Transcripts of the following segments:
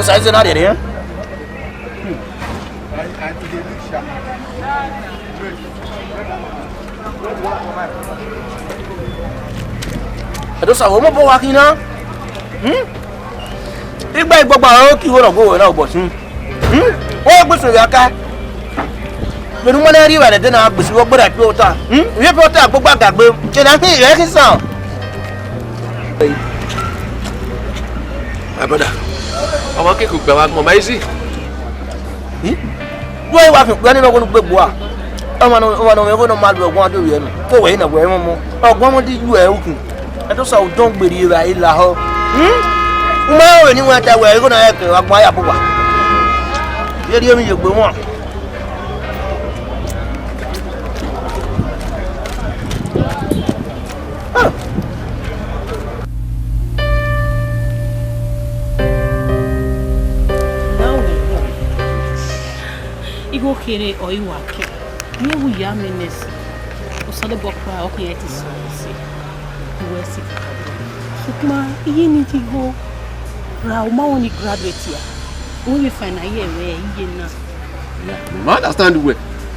size na de ya. Edo sa wo mo bo wa kina. Igba igbogba o ki wo na go na obo sun. O gbe so ya ka. Me nu mo na ri wa de na gbe si wo gbora pe o ta. Iwe pe o ta gbogbo agagbe. Je na hin re kisan. Abada. Ọmọ ke ku gba wa mo mai si. Wo wa fi gba ni no ko gbegbo a. Ọmọ no me ko no ma lu ogun ado we mi. Ko we na we mo. Ogun mo di ju e okun. Edo sa o don gberi ra ila ho. Ma we ni wa ta we ko na e ke agbon aya pupa. Ye ri omi ye gbe won. Igo kere o iwa ke. Ni wu ya menes. O sale bokra o ke eti so se. Iwe si. Sukma iye ni ti go. Ra o ma woni graduate ya. O we final year we iye na. Ma understand we.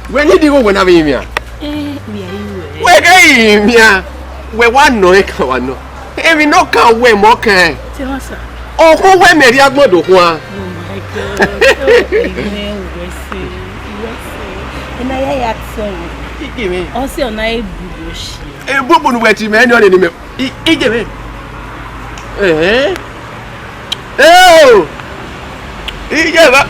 When you go when have him here? We are you. We ga him here. We wan no e kan wa no. Emi no kan we mo kan. Ti wa sa. O ko we meri agbodo kun a. Oh my God. And I had sorry. Give me. Also, on I bush. A bubble wetty man on him. Give me. Oh! He gave up.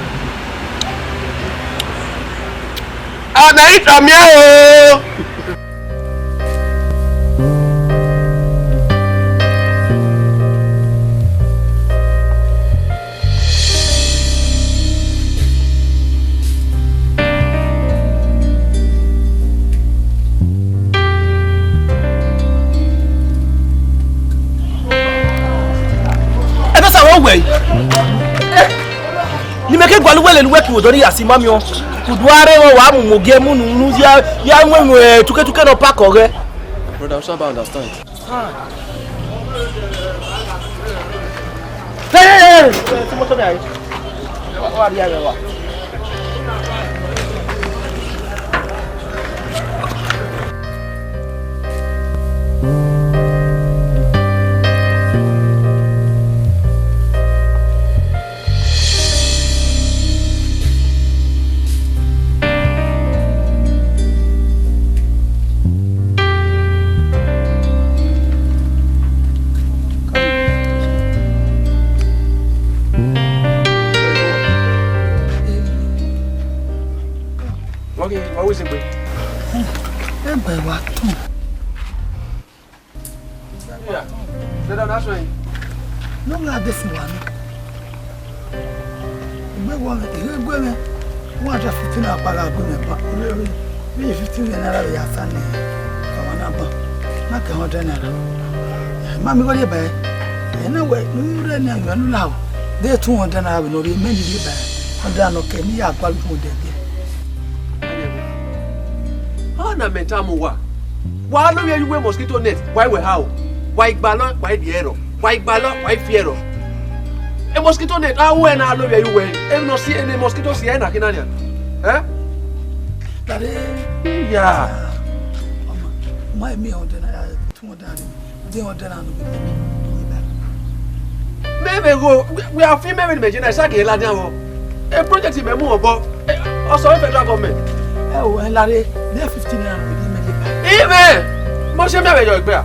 And I eat from you. Ni meke gwaluwele ni weki odoni ya simami o. Kuduare wo wa mu moge mu nu ya nwe tuke no pack ore. Brother, I'm sure I understand. Hey! Moto dai. Wa ri ya wa. Okay, what was it? Yeah. That's right. No, not this one. What a 15 hour bag. We 15 and another year, Sunday. Not a hundred. Mammy, what you buy? And no way, no, now. They're 200 hours, no, many be back. And then, okay, me, I'll go to them. Na mentamu wa no you wear mosquito net why we how why igbalo why the error why igbalo why fiero e mosquito net how we na lo you wear e no see any mosquito see na kinanya yeah my me on the 200 they on the maybe go we are female imagine I say ke la dia wo e project me mu obo also federal government. Oh, and Larry, they're 15 years old. Even! Most of them are your bear.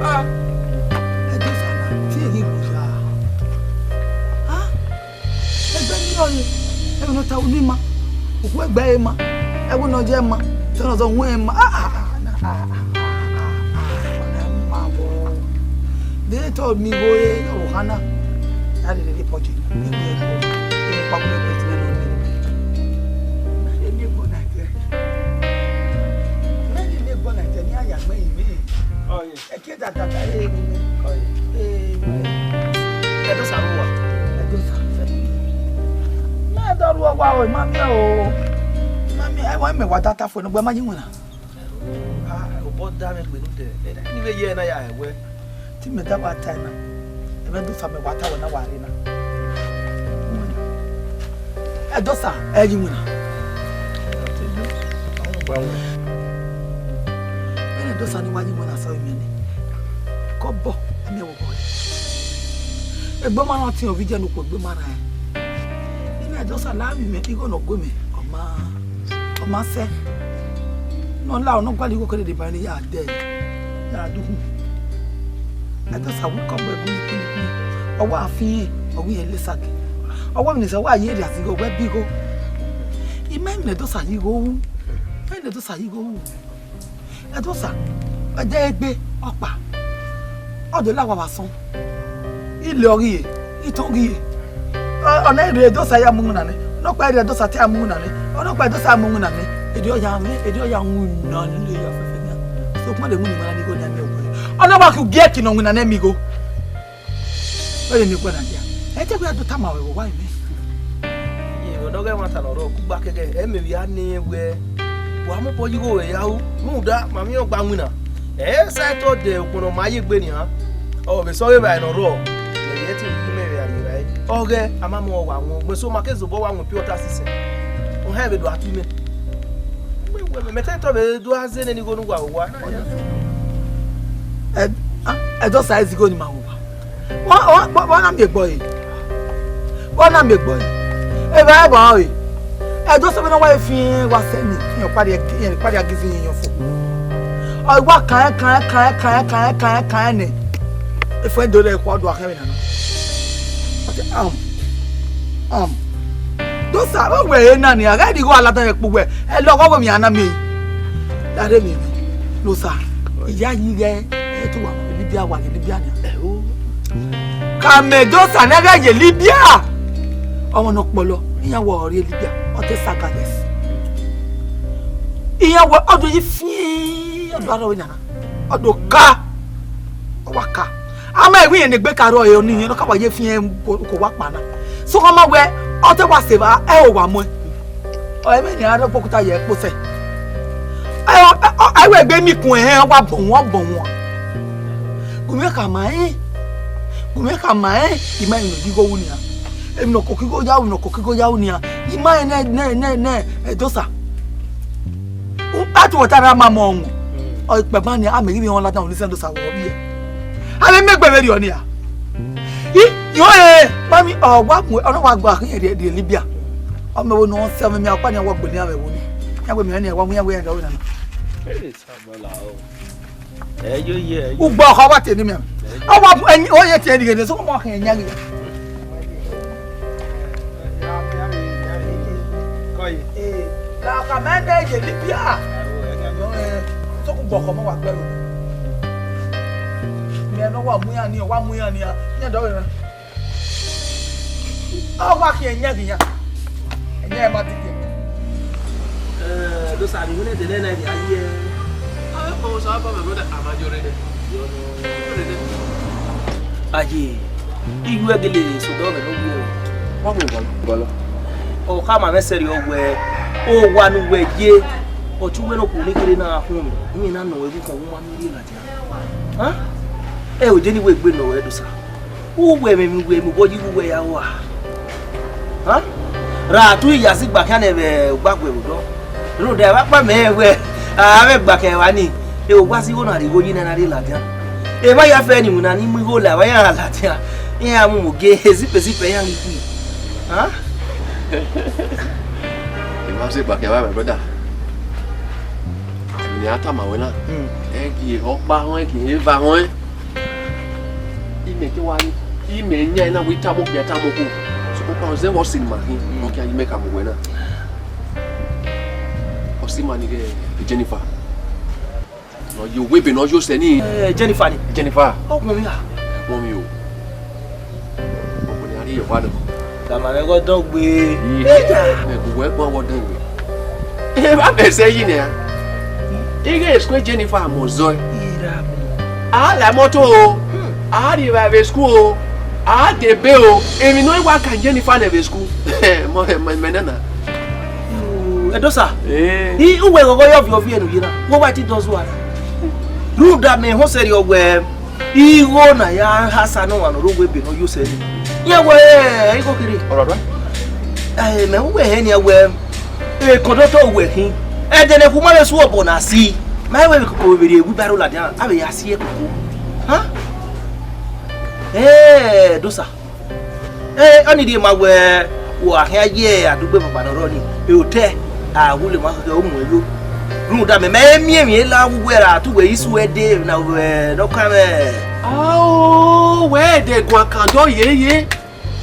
I do say, I will not tell Nima. Who by ma? I will not Gemma. Tell us on when they told me, boy, oh, Hannah. I did a report. Oh, yeah. A kid that I Edo sa wo wa. na do ro wa o mami o mami I want me wa data phone gba ma yin wona O bo da me pe no de. Ni be ye na ya ewe. ti me da ba time na e be do fa me wa ta wona wa re na Edosa, Ejimuna. Edosa ni wani mwana sawi mene. Kobo, eme wo boy. Egbo ma na tin ovidje no ko egbo ma na e. Ina Edosa la mi me igo no go me. Oma se. No la no kwali go kede de ba ni ya de. Ya du. Edosa wo kobo egbo ni kini. Owo afin, owo elesage. Owo mi se wa ye ri asigo we bigo. Imem ne Edosa yi go wu. Ene Edosa yi go wu. Edosa eje egbe opa. Odo la wa wason. Ile ori e, itori e. Ona ere Edosa ya mu na ne. No pa ere Edosa ti amu na ne. Ona pa Edosa amu na ne. Edi oya wu na le ya fefe na. So kuma de mu ni ma ni go na me wo. Ona ba ku ge ki no mu na ne mi go. Oye ni kwa na dia. E te gbe adota ma we wo wa me. Ye odoge mata no ro ku gba keke e me wi ani we. Wa mo po yigo we ya hu. Mu da mami o gba nwina. Sa to de okuno ma ye gbe ni ha. O be so we ba no ro. Ye ti yi me we ari rai. Oge amamo wa won gbe so ma ke zo bo wa won pi ota sise. O ha be do atu me. Me te to be do aze ni go nu wa wa. Edosa ezigo ni ma wo. Wọ́n na me gbọ́ yìí. Wọ́n na me gbọ́ yìí. E ba ba o yìí. Edosa be na wa fi wa se ni. Yan pari agizi yan fo. O wa kan ni. E fo do le ko do akere na. Dosa o we na ni aga di go alatan epo we. E lo wo mi ana mi. Dare mi. Dosa. Iya yi re e to wa Libya wa ni Libya ni. Kamedosa nega je Libya. Omo no polo. Iyan wo ore Libya. O te sagades. Iyan wo odo yi fi odo ara we na. Odo ka. O wa ka. Ama ewi yen gbe karo e oni yen no ka wa ye fi en ko wa pa na. So ko ma we o te wa se ba e o wa mo. O e me ni ara pokuta ye po se. Ai we gbe mi kun e wa bon won. Kumeka mai. Ima ino digo unia. Emi no kokigo ya unia. Ima ne Edosa. Atu wotara mama onwo. O pe ma ni ameri bi won la dan Edosa wo bi e. Ame megbe be ri oni a. Yo mami o wa mu ona wa gba kan de Libya. O me wo no se me mi apa ni wo gbe ni amewo ni. Ya gbe mi ni e wa mu ya we ya na. Sabola o. Yo ye. Ugbo ko wa te ni mi. Awa o ye ti eni so mo kan enya ri. Koi. La ka mende je Libya. So ku gbo ko mo wa pelu. Mi no wa mu ya ni ya. Nya do re. Awa ki enya ri ya. Enya ma ti ke. Do sa bi ne de na bi aye. Oh, so apa me brother amajore de. Aye. Iwe gele so do me no wo. Wa mo galo. O ka ma meseri o we. O wa nu we je. O tu we no ku ni kire na ahun mi. Mi na no we ku ko wa mi la ja. Ha? E o je ni we gbe no we do sa. O we me mi we mo boji we ya wa. Ha? Ra tu iya si gba kan e be gbagbe do. Ro de wa pa me we. Ave gba ke wa ni. E o gba si wo na ri wo yin na ri la ja. E ba ya fe ni mu na ni mu go la wa ya la ja. Ya mu mo ge zipe ya ni ku. Ha? E ma se gba ke wa me brother. Ni ata ma we na. E ki o pa won ki e va won. I me ki wa ni. I me nya na we ta mo bi ta mo ko. So ko pa ze wo sin ma hin. O ki an me ka mo we na. O si ma ni ge Jennifer. No you weeping no you say ni. Jennifer ni. Jennifer. O mo mi la. Mo mi o. Mo ni ari yo wa do. La ma me go don gbe. E ko we gbon wo don gbe. E ba be se yi ni a. Ige esque Jennifer mo zo. Ira mi. Ah la moto o. Ah di va ve school o. Ah de be o. Emi no wa kan Jennifer na ve school. Mo me na. Edosa. Ni uwe gogo yo fi enu yina. Wo wa ti dozu wa. Ruda me ho seri ogwe. Igo na ya hasa no wa no rogwe be no yo seri. Ye we iko kiri. Oro do. me wo he ne we conductor we hin de ne kuma le so obo na si my we ko be egu baro la dia abe ya si e ko ha dosa oni di ma we wo ahia ye adugbe papa no ro ni hotel wule ma ka o mu elu ru da me mie la wo era tu we isu e de na we no ka me we de gwa kan do ye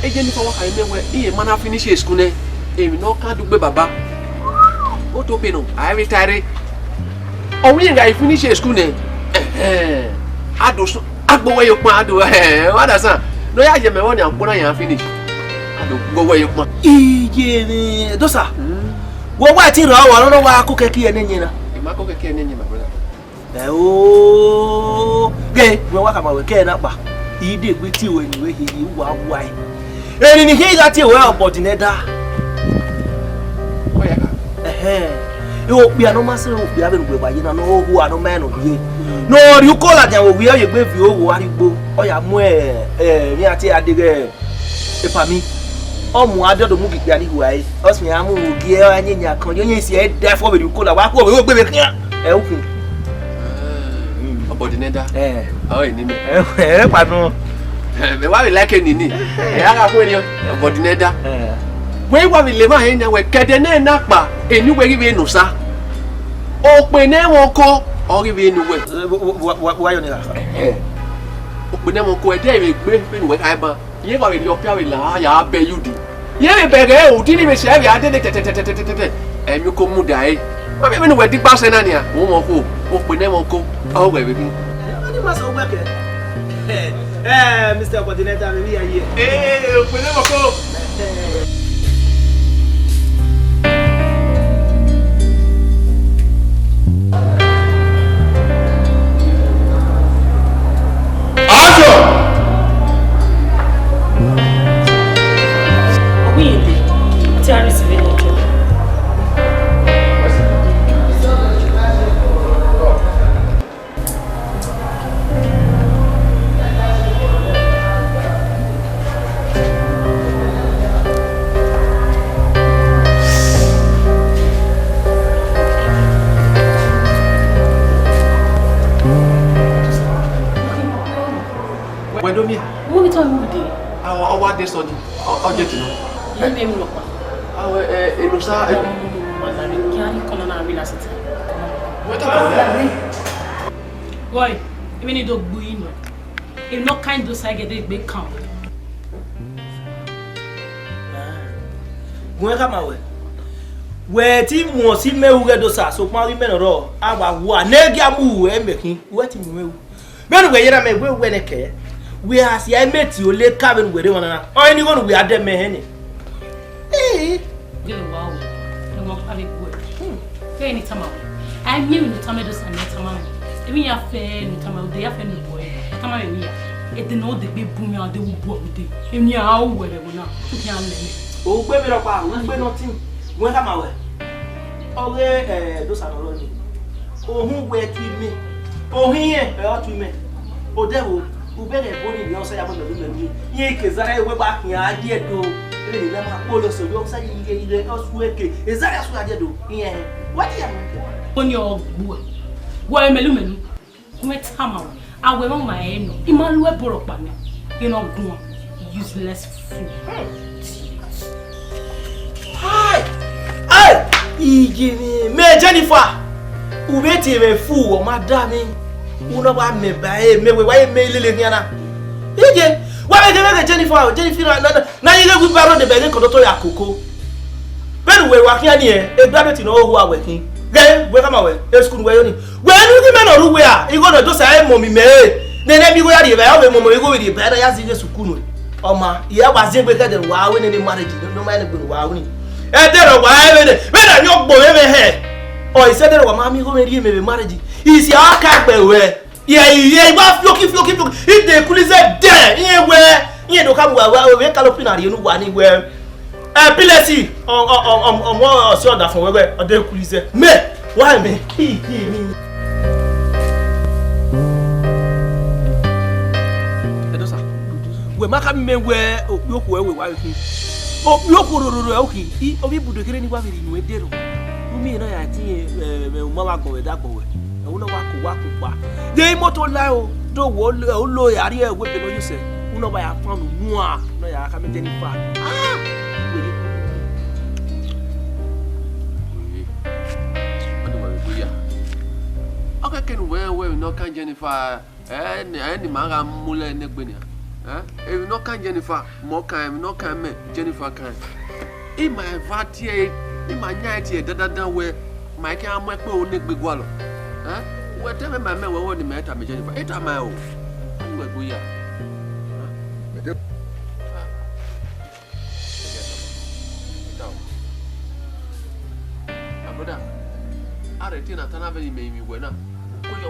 eje ni fọwọ́ ka me we iye mana finish school ne èmi no kan dugbe baba o to pe no I retire o wi nga finish school ne ado so agbowe yo pon ado wa da san no ya je me won ni ampona yan finish ado gbowe yo pon iye ni dosa wo wa ti ran wa lo wa ko keke ene yin na ma ko keke ene yin ma brother ge wo wa ka ma we ke na pa ide gbe ti we ni we hi wa wai eni ni hi ga ti we Obodineda o ya ka yo bi ano ma se o bi abe gbe ba yin na no hu ano me no ye no ri ko la jan wo wi o ye gbe fi o wo arigbo o ya mu mi ati adege epa mi omu adodo mu gbigbe ani huai osmi amu gi anyenya kan yo yin si e da fo be ko la wa ko we gbe be kan okun Obodineda ni me pardon me wa we like ni ya ga ko ni Obodineda we wa we le ma he nya we kede na na pa eni we ri be nu sa o pe ne won ko o ri be nu we wa yo ni la o pe ne won ko e de we gbe pe nu we kai ba ye wa we ri o pia we la ya be yudi ye be bere o ti ni me se we ade te emi ko mu dai wa be nu we di pa se na ni a wo mo ko o pe ne won ko o we be bi ni ma so gbe ke Mr. Obodineda me we are here o pe ne won ko de so di object no ye me mi lo pa enu sa ki ani kono na real estate what about boy even ni do gbu yin no if no kind do say get be camp gwe ka ma we ti mo si mewu ge do sa so pa ri me no ro awa wo anegi amu e mekin we ti mewu be no we yera me we ne ke we as ya meti o le cabin we won na o ni won we ade me he ni go wow no mo ave go ke ni tama I knew no tama do sa ni tama even ya fe no tama o de ya fe no boy tama me ya e de no de be bu mi ade wo bu o de emi a o we le wona tu ki an le mi o gbe mi ro pa won gbe nothing won ka ma we o re do sa no lo ni ohun we tu mi ohun yen o tu mi o de wo ubere boni ni osa ya mo lolu ye ke zara ewe ba kin ade do ele ni ma ko lo so yo sa ile osu eke ezara su ade do yen what ya mo oni ogbu wo emelu kuma tama awe mo ma eno imalu e boro pa mi ino gun useless fool ai igini me Jennifer ubeti me fool o madam uno ba me ba me we wa me lele niana ije wa me Jennifer na ile gu baro de Benin kodo to ya koko beru we wa kian ni e graduate no ho awe kin ge we kama we e school we yo ni we nu ki me no ru we a igo do sa e mo mi me ne bi go ya de ba we mo igo we de ba da ya zi je school no o ma iya wa zi gbe ka de wa we ni marriage no ma ni gbe wa we ni e de ro wa e be na yo gbo me he o ise de ro wa ma mi go me ri me marriage isi aka gbe we ye ba floki ide kulize de ye do ka wa we kalopina ri nu wa ni we pilesi mo si oda fun we ode kulize me wa me edosa we maka me we yoku we wa fi O yo kororo okay. I obi budo kere ni wa mi nu edero. Mi na ya ti me o ma wa gbo we da gbo we. E wo na wa ko pa. De moto la o do wo lo yari e we be no yuse. Uno ba ya fan nu a no ya ka me teni fa. Ah. Okay, can we no can Jennifer any maga mule negbenia. If no can Jennifer, more can no can me Jennifer can. In my vatie, in my night here, that way, my can make no negbigualo. Whatever my man will matter, me Jennifer. It am my own. We are. Brother, I retain a tanave me when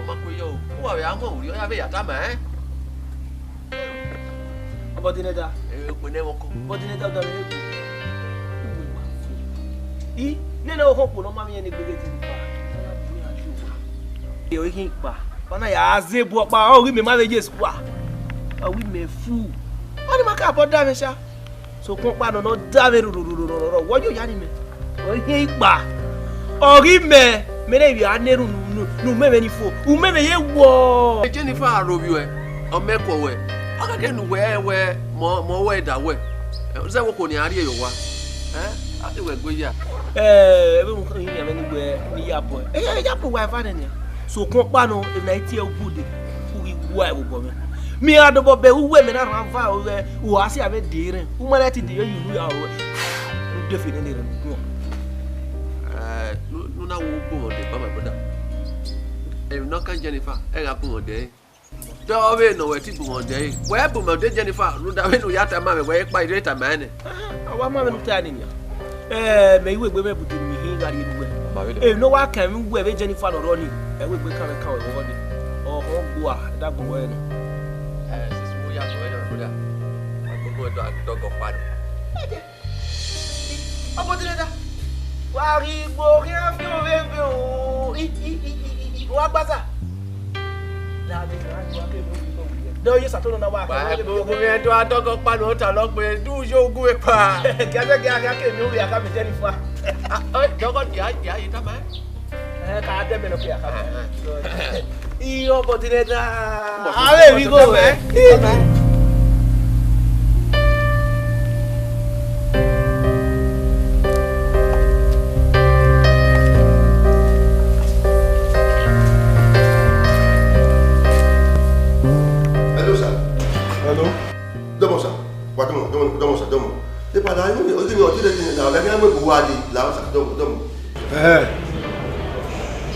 Makuyo, who are young, you have a time, eh? Obodineda. Obodineda da E nem o roupo não mamia nem bebê de eu ri pa. Pana ya zebo pa o wi me ma veje swa. O wi me fu. Oni ma ka boda me sha. So kon pa no no da me ro wo yo ya ni me. O ri pa. O ri me mere bi aneru nu meme ni fo. U meme ye wo. Jennifer arobi we. O meko we. Aka ke nu we mo we da we. Ze wo ko ni ari yo wa. Ati we go ya. Ebe mo kan yin ya me ni we ni ya boy. Ya po wa fa ne. So kon pa no if na tie good wi wa e bo me mi adobo be wu me na ran fa o we o asi ave dire u ma leti de you ya o de fi ne ne no na wo bo de ba my brother e no kan Jennifer e ga bo de do we no we ti bo de we bo me de Jennifer no da we no ya ta ma me we pa ire ta ma ne awa ma me no ta ni ya me iwe gbe me bu de mi hin ga ri nu we no wa kan mi we be Jennifer no ro ni e we gbe kan kan we wo ni o ho gbo a da gbo we no sis mo ya so we no brother agbo do go pa do Obodineda wa ri gbo ri a fi o we be o wa gbasa na de ra wa ke lo fi ko wi do ye satono na wa ka go me do adogo pa no ta lo pe du yo ogun we pa gaje ke mi o we aka me Jennifer dogo ya ita ma ka de me no fi aka I Obodineda ave we go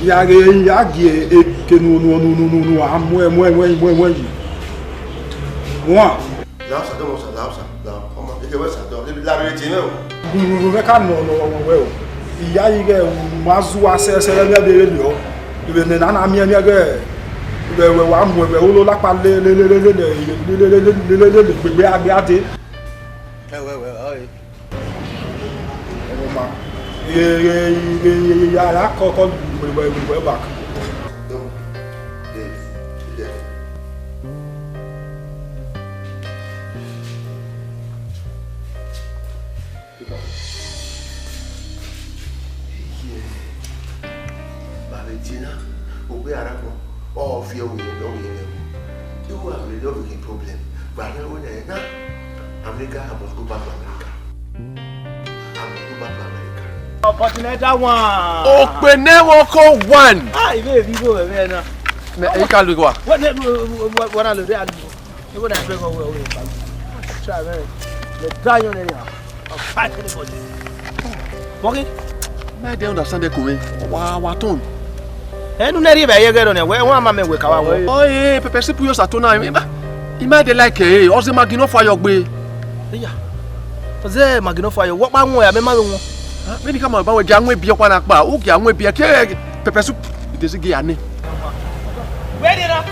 Yage ke no amwe yi wa la oma e ke wa sa do la re ti no me ka no we o iya yi ge mazu asese le be le o ibe ne na mi ge we wa mu we o lo lapa le gbegbe agbe ade ya kọ́kọ́ we back. Valentina, we are all fear we know you have a really problem. But now, America, I must go back to America. Obodineda one. Openewo ko one. Ah, ibe bi go be na. Me e ka lu wa. What na lu de alu. E go na be go we pa. Try me. Le dayo ne ya. Fight anybody. Bogi. Me dey understand the ko wa ton. Enu na ri be ye gero ne we won ma me we ka wa wo. Oh eh pepper soup yo satona. I ma dey like o se magino fa yo gbe. Ya. Oze magino fa yo wo pa won ya me ma won. Maybe come on, but we can't wait. Be one akpa. Okay, I'm wait. Be a pepper soup. This is gay, ane. Where did I?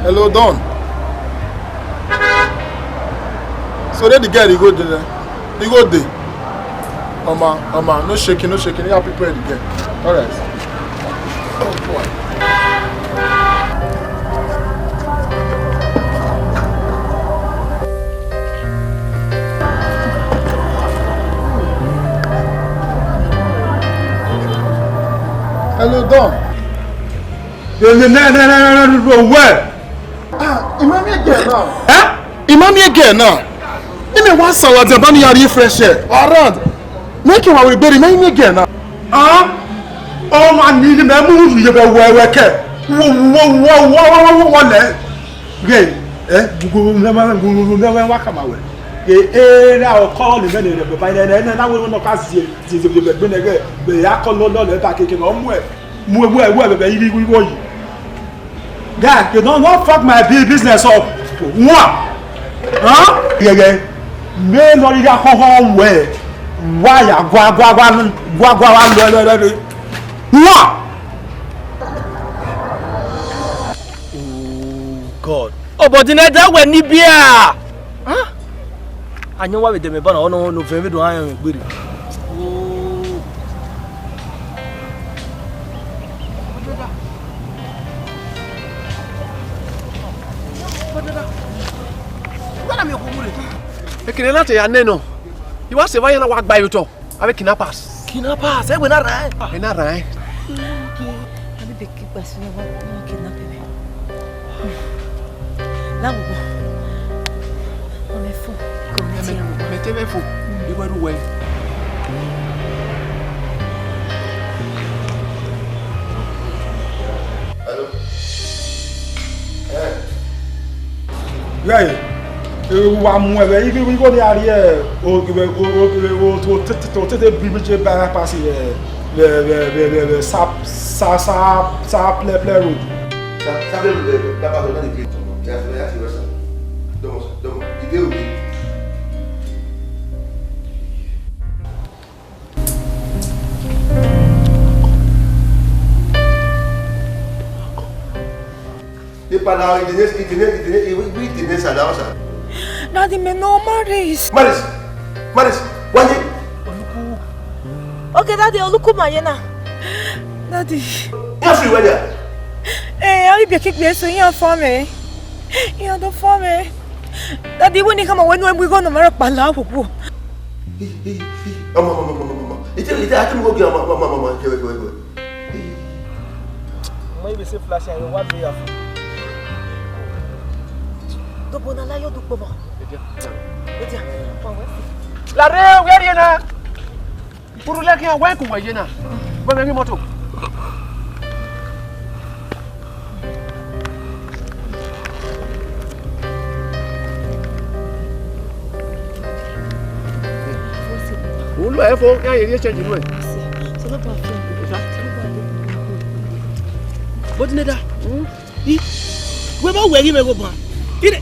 Hello, Don. So then the girl, you go there. You go there. No shaking, no shaking. You have people in the girl. All right. Oh boy. Hello, Don. Where? Imam again now. Imam again now. You mean one sour the bunny are fresh air around? Make him our baby, make me again now. Oh man, need me move you be where care. Whoa, Gay, go never walk my way. Now call the men by then I will not ask you. The vinegar, the alcohol no back on where we go. God, you don't fuck my business up. What? Huh? Yeah. Me no ya home way. Why ya gwa. What? Oh God. Obodineda we ni bia. Huh? Anyo wa we dem ba na ono no femi do ayan gberi. Ekene te ya neno. You want say na wa gba you to. Avec kidnappers. Kidnappers, we na rai. We na rai. Abi be ki pass na wa kidnap me. Là où on est fou. Mais t'es fou. You go do well. Allô? Yeah. Wa mueve we go there here o tete bibiche ba pass le sa play road Ça veut la pas dans les prix. Il y a ça. Donc, idée ou il pas là, il tenait ça là ça. Daddy, me no Maris. Maris, Wanji. Okay, Daddy, oluku mayena. Daddy. You free where? I be kick me so you for me. You don't for me. Daddy, when you come when we go no mara pala popo. Mama. It I can go get mama. Go. Maybe say flash and what we have. Do bonala yo do pomo. La re where you na? Pour la ki wa ku wa yena. Ba me moto. Ulu efo ya ye change no. C'est pas pour faire. Obodineda. We ma we me go ban.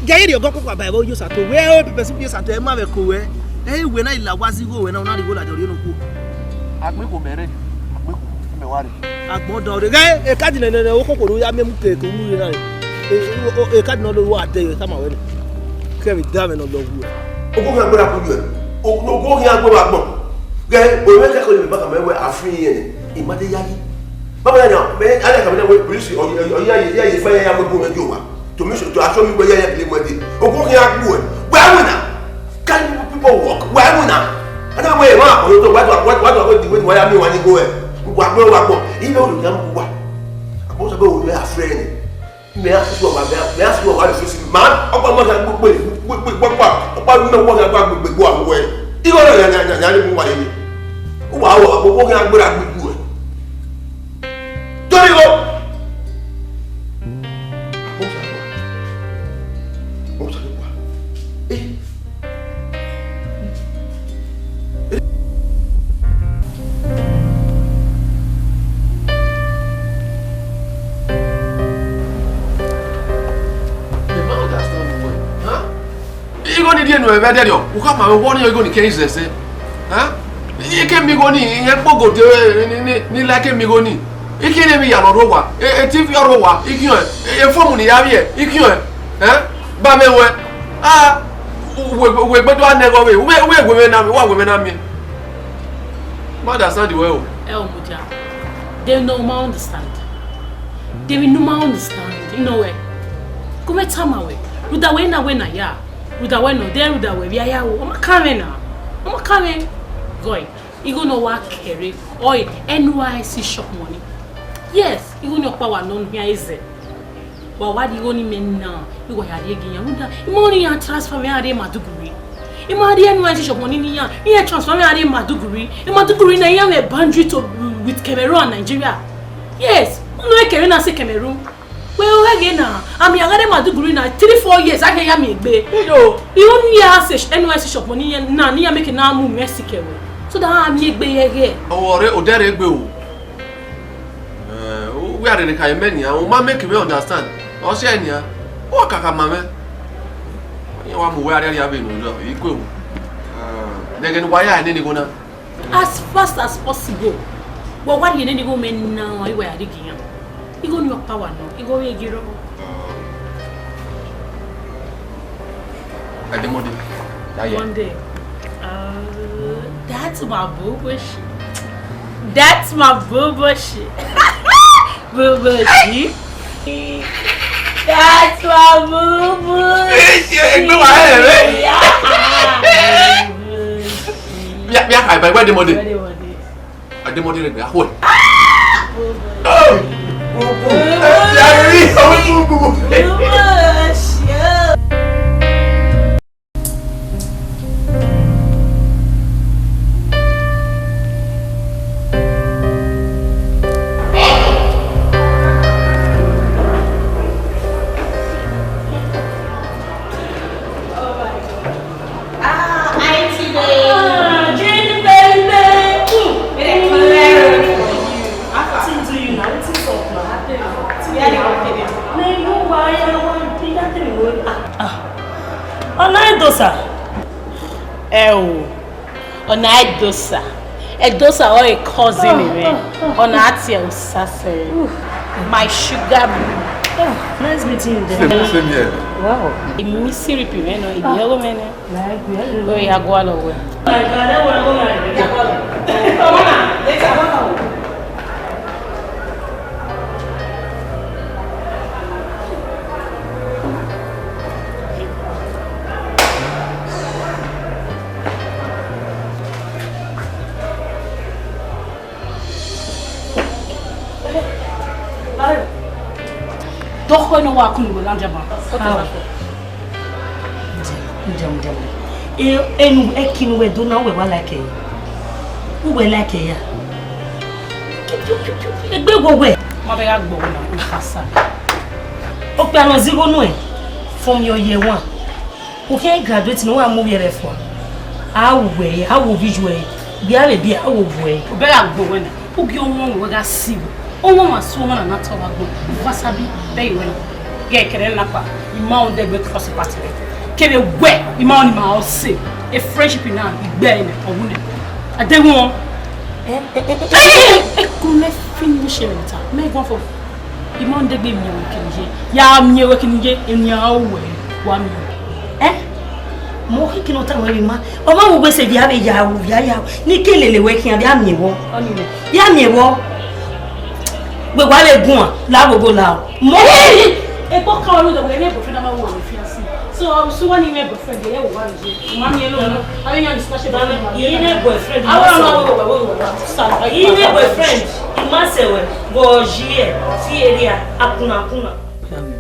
Gaye de go kwa Bible use ato. We person use ato e ma be ko we. We na ila wazi go we na una de go la de no ku. Agbe ko mere. Agbe ko me ware. Agbon do de gaye e kadi ne o kokoro ya memu ke ko mu na. E kadi no lo wa de sama we. Ke mi da me no lo wu. Ogo kan gbora ko ju e. Ogo kan gbora gbon. Gaye o we ka ko ni ba ka me we afin yen. Imade yagi. Baba ya me ala ka me we police o ya fa ya mo go me jo wa. To me to aso mi gbe ya le mo de. Ogo kan agbo e. Gba wona. why me when you go wagbo you know you am wa about about we are friend me ask you why you face man opa mo ga opa me wo ga gbegbo awo e you go nya ni mu wa ni wa wo gbogbo ga gbera gbegbo e tori go no ever there you come and warn you go to case say huh you can me go ni e pogo ni like me go ni e kire me ya no ro wa e ti fi ro wa e kion e form ni ya be e kion ba me we we gbedo anego we na me wa we na me mother understand the way o Muja they no ma understand they will no ma understand you know where come tama we ruda we na ya Ruda no there Ruda we ya o ma coming now. I'm coming. Going. You go no work carry oil NYC shop money. Yes, you go no power no here is it. But what you only mean now? You go here again. Ruda, you money and transfer me ade Maduguri. You money NYC shop money ni ya transfer me ade Maduguri. You Maduguri na ya me boundary to with Cameroon and Nigeria. Yes, no carry na say Cameroon. Well again now, I'm younger Maduguri now 3-4 years. I can hear me be. No, you only ask NYC shop money na niya make na move Mexico. So that I'm here be here. Oh, o there egbe o. We are the kind men ya. O ma make me understand. O se ni ya. O kaka mama. You want me where ya be no. Ikwe o. Again why I need go na? As fast as possible. But what you need to go men now? You were digging. You go your power now. You go here giro. One day. That's my boo shit. That's my boo shit. Boo shit. That's my boo shit. Yeah, I buy where the money. I the money there. Hold. Dosa. A dosa or a cousin on Atia Sasser. My sugar. Nice meeting you there. Same here. Wow. A missy repeat, no, yellow man. Oh, yeah, go all over. Don't know what could be done. Enu ekin we do now we like it. Who we like it? Egbe go we. Ma be agbo na fasa. O pe an zero no e from your year 1. O can graduate no one move here for. How we visual. Bi are bi how we. O be agbo we na. O bi onwo we ga see. Onwo ma so na na to agbo. Wasabi be we na. Ye kere na pa. Ima on dey be cross party. Kebe we ima on ma o say. A friendship na igbe ni ogun ni. Adewon come finish it. Me go for the man de be mi o kinje. Ya mi e kinje enya o we wa mi. Mo kino ta we ma. O ma wo be se bia be ya wo ya. Ni kelele we kin bia mi wo. Oni me. Ya mi wo. We wa le gun la gogo la. Mo e ko ka o lo de we me bo fe na ma wo ni fiancé. So when you make boyfriend, you have one. Mommy alone. I mean, you discussion about You need boyfriend. I want to know. You need boyfriend. Imasewe. Gojie. Si area. Akuna.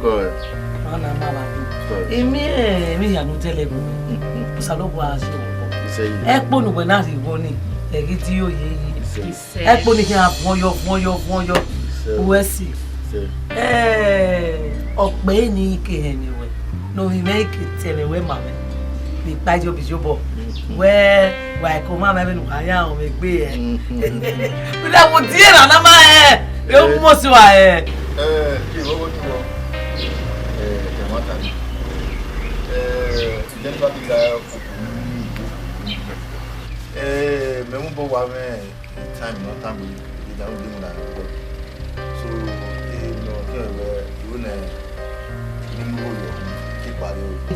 Good. Ana mama. Emi ya no tele go. Salobo aso. Ekpo no gbe na ri go ni. Egi ti o ye. Ekpo ni ki a fun yo. Wesi. Ọ̀pẹ ni ke anyway. No we make it tell we mama. Bi pa jo bi jobo. We ko mama be nu aya o me gbe e. Bi da wo die na na ma e. E mo si wa e. Ki wo ti wo. Jamata. Then what is me mo bo wa me time no time we da o di na. So you know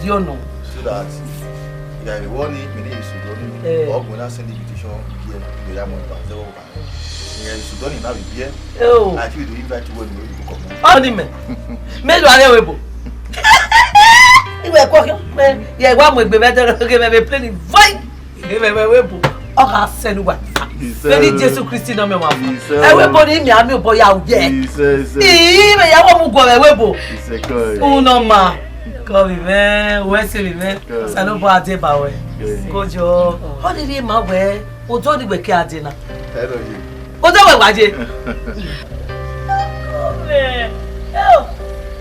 you don't know so that you are warning me is to or when I send invitation here we are more than 0 yeah so don't have here oh I feel to invite you when you come only me melo are webo iwe ko ye wa mo gbe better ke me play fight e me webo o ka send wa Very Jesus Christ na me wa. Everybody mi ami obo ya uye. Me ya wo mu go webo. Uno ma. Ko mi me, we se mi me. Salobo ade ba we. Kojo. Ho ni ri ma we. Ojo ni gbe ke ade na. Hello you. Ojo we waje. Me. Oh.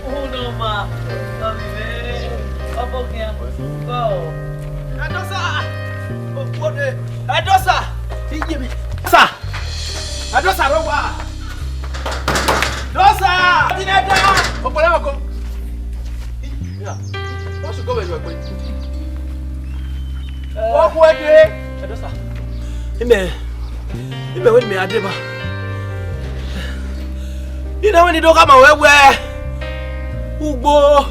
Uno ma. Ko mi me. Obo ke am. Go. Adosa. Ode. Adosa. Ijimi. Sa. Adosa rowa. Dosa. Obodineda. Opola ko. Yeah. What's go where you are going? Walk away. Adosa. Ime when me adeba. You know when you don't come away Ugbo.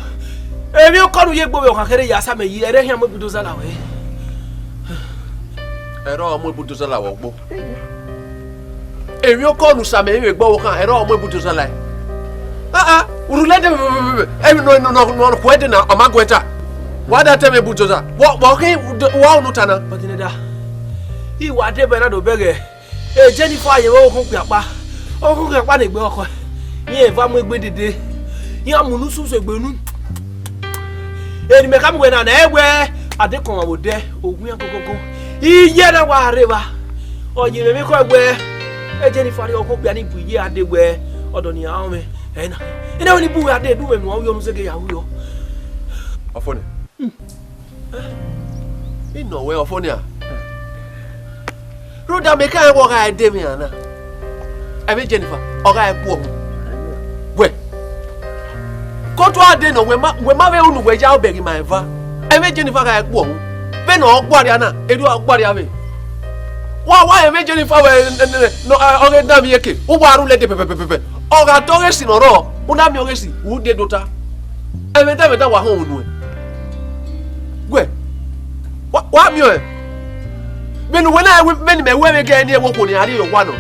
Emi o koru ye gbo we kan kere ya sa me yi ere hian mo budoza la we. Ero ọmọ ibudoza la wo gbo. Emi o koru sa me we gbo kan ero ọmọ ibudoza la. Urulede emi no ko ede na amagweta. Wa da teme ibudoza. Wo ke wa onu tana. Obodineda. Iwa de be na do bege. Jennifer ayewo okun pe apa. Okun pe apa na egbe oko. Yin eva mo egbe dede. Yin amunu suso egbenu. Eni me kam we na egbe ade kon awode ogun agogogo. Iye na wa reba oyin me ko egbe Jennifer okun pe ani bu iye ade we odo ni awon me ena ina woni bu ade du me mo yo nu sege yawo yo ofoni ino we ofoni a roda me kan wo ga ade mi ana ebe Jennifer o ga eku o we ko to ade no we ma we unu we ja obegi my va ebe Jennifer ga eku o be no ogbari ana edu ogbari ave wa ebe Jennifer we no o ga dam yeke o wa ru le de pepepepe o ga to resi no ro una mi o resi u de dota ebe ta wa hon unu gwe wa mi o benu we na we me we ge ni e wo ko ni ari yo wa no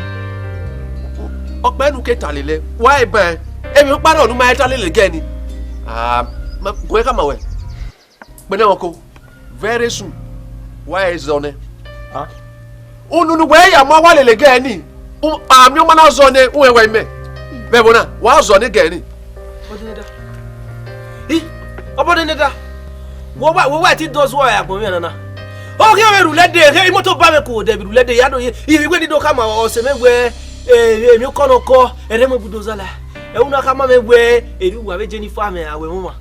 openu ke talele wa ebe emi o pa no nu ma talele ge ni gwe ka ma we bene woko very soon why is on it ununu we ya ma walele ge ni ami o ma na zo ne we me be bona wa zo ne ge ni Obodineda wo wa ti does wa agbon mi na o ke we rulede he imoto ba me ko de bi rulede ya do ibi gbe ni do ka ma o se megwe emi ko no ko ere mo budoza la e una ka ma megwe eri wa be Jennifer me awe mo ma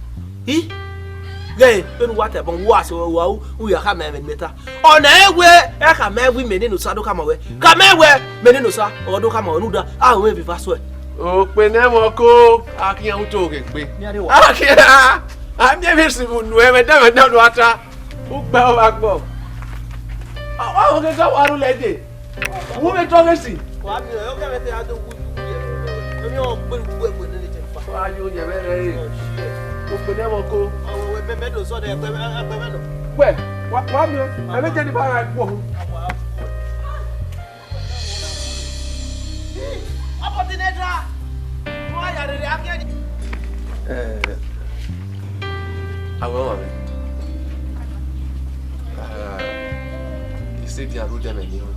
Gay, when what about was or we are hammer and meta. On everywhere, I can marry women in Sado come away. Come away, Meninosa, or do come on, Nuda, I will be fast way. Oh, when I'm a cook, I can't talk it. I'm never seen whoever done water. Who bow back bow. Oh, okay, go out lady. Woman talking see. What do you very Openemo we bebedo so de bebedo we wa mi e me je ni ba ra po Obodineda mo ya re akeni awo wa mi say dia ro dem ni o.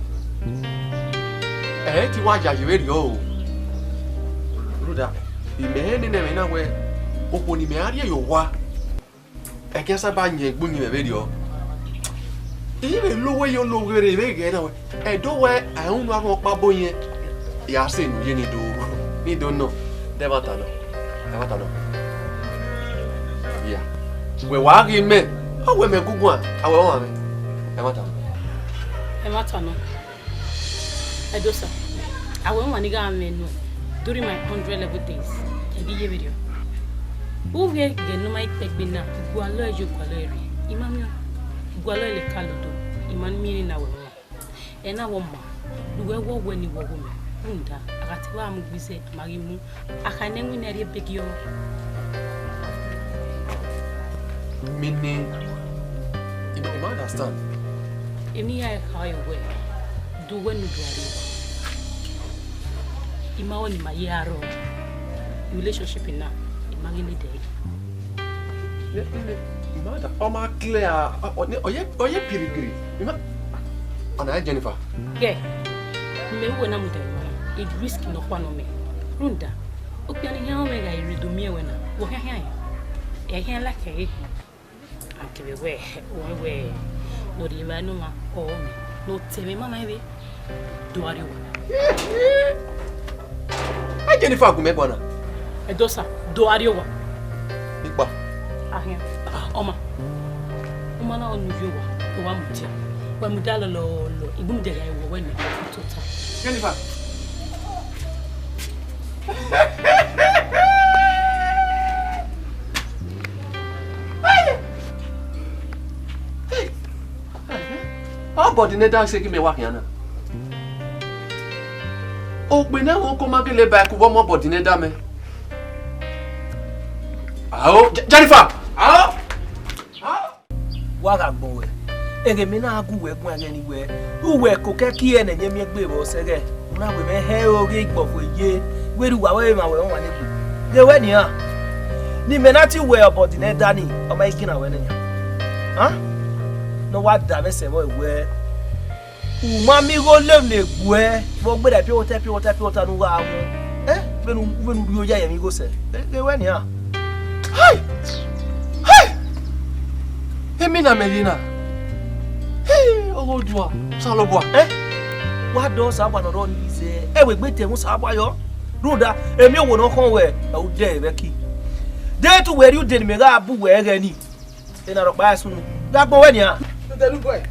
Ti wa ja yewe ri o. Ruda. Ime ni na we oponi me ari yo wa. Eke sa ba nye gbu ni me ri o. Ibe lowe yo lowe re ge na we. Do we ahun nu arun pa bo yen. Ya se nu ye ni do. Ni do no. Devata no. Yeah. We wa gi me. Awe me gugu a. Awe wa me. Devata no. Edosa. Awe wa ni ga me no. During my 100 level days. Ebi ye video. Who we get no my take bina. Gwalo ejo gwalo eri. Imamio. Gwalo le kalodo. Iman mi na we. Ena wo ma. Duwe wo we ni wo me. Unda akatiwa amugbize marimu akanengu neri begio. Mini. You understand? Emi ya kai we. Duwe ni duari. Imawo ni mayaro. Relationship na imagine day. Imada oma clear oye pirigiri. Ima ana Jennifer. Yeah. Me wona mutai. It risk no kwano me. Runda. Opiani hia omega iridomie wena. Wo hia hia. E hia la ke. Antiwe we. No di ma no ma o me. No teme mama ebe. Duari wo. Ai Jennifer ku me bona. Edosa, duari wo. Ipa. Ahia. Oma. Oma na onu yo wa mutia. Wa mudalo lo ibum de ga wo wena. Total. Jennifer. Obodineda say give me work yana. Ogbe na won ko ma gele ba ku bo mo Obodineda me. Aho Jennifer. Aho. Wa ga gbon we. Ege mi na agu we gun age ni we. Uwe ko ke ki e na nye mi gbe bo sege. Una we me he oge igbofo ye. Weru wa we ma we won wa ni ku. Ge we ni ha. Ni menati we Obodineda ni o ma igina we ni. Ha? No wa da be se mo we. Uma mi go lem le gbu e. Mo gbe da pure water nu wa mu. Benu bi o ya ye mi go se. Ge we ni ha. Hai! Emina Melina. Hey, Ogodua, Salobwa. What does I want to run is we beat him Sabayo? Ruda, a meal will not come where I would dare, Becky. There to where you did me that boo where any. Then I'll buy soon. That boy, yeah. The little boy.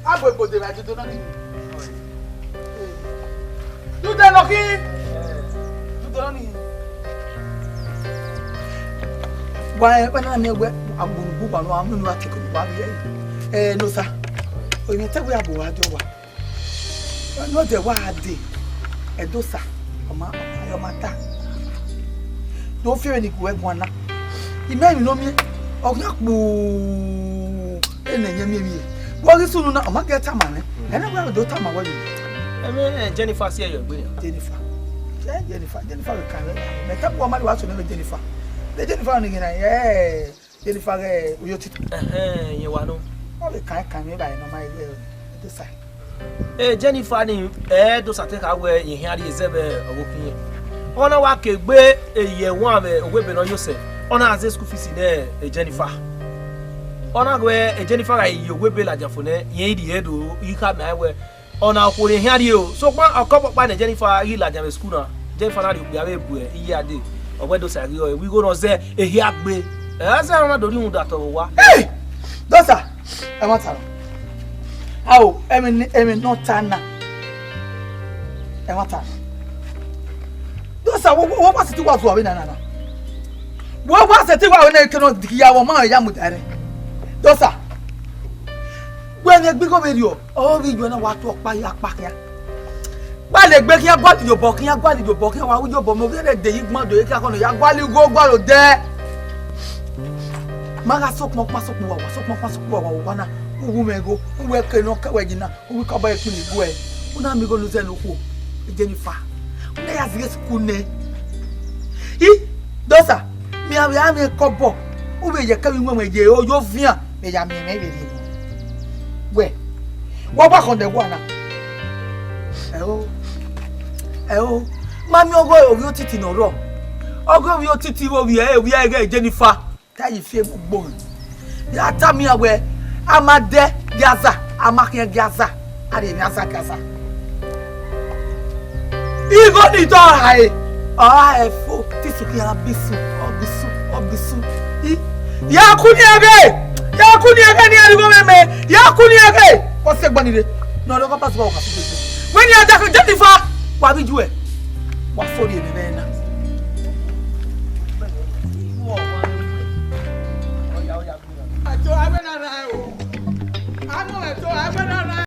I will put the right to do nothing. You dare not here? You don't need. Why, when I'm here, I'm going to go on one more ticket. No, sir. When you tell me about what not the wadi. A dosa. Your matter. Don't fear any web one. He may know me. Oh, not boo. And then you what is soon not a market man? And I will do time away. Jennifer, say your way. Jennifer will come. The top woman was to know Jennifer. The Jennifer again, Jennifer, you want to. Oh, the kind come by no my this side. Jennifer, those are take away in here is ever working. On a walk a way a year one a weapon on yourself. On a school fees in there, Jennifer. On a way a Jennifer, you will be like your phone, ye the head, you come my way. On our putting here you. So one a couple by the Jennifer, he like a schooner. Jennifer, you be a year day. Or where those are we go on there a here way. As I don't know that over. Hey! Doctor, I want to. How? I mean, not Tana. I want to. Doctor, what was it to was going on? What was it when I cannot hear our man? Yamudare. Doctor, when you become video, oh, we don't know what to walk by your back here. Why they break your body, your book, your body, your book, why would your bomb over there? They ignore the Ekakono, go there. Maga sok mok masok wana umego uweke no kawegina uwikaba ekuni gwe una amigo luze no ko Jennifer una ya zige skune dosa mi ame kobo ube je kawi mwe je ojo fian me ya me be ni we What back on the one? Oh, Mammy, I'll go over your titty no wrong. I'll go over your titty over here. We are again, Jennifer. Tell you, fear bone. You tell me away. I'm a de Gaza. I'm a Gaza. I didn't answer Gaza. You got it all high. I have this will be a bisu. Yakuniage! What's the money? No, no, pass over. When you are Jennifer, what did you do? What for you, man? I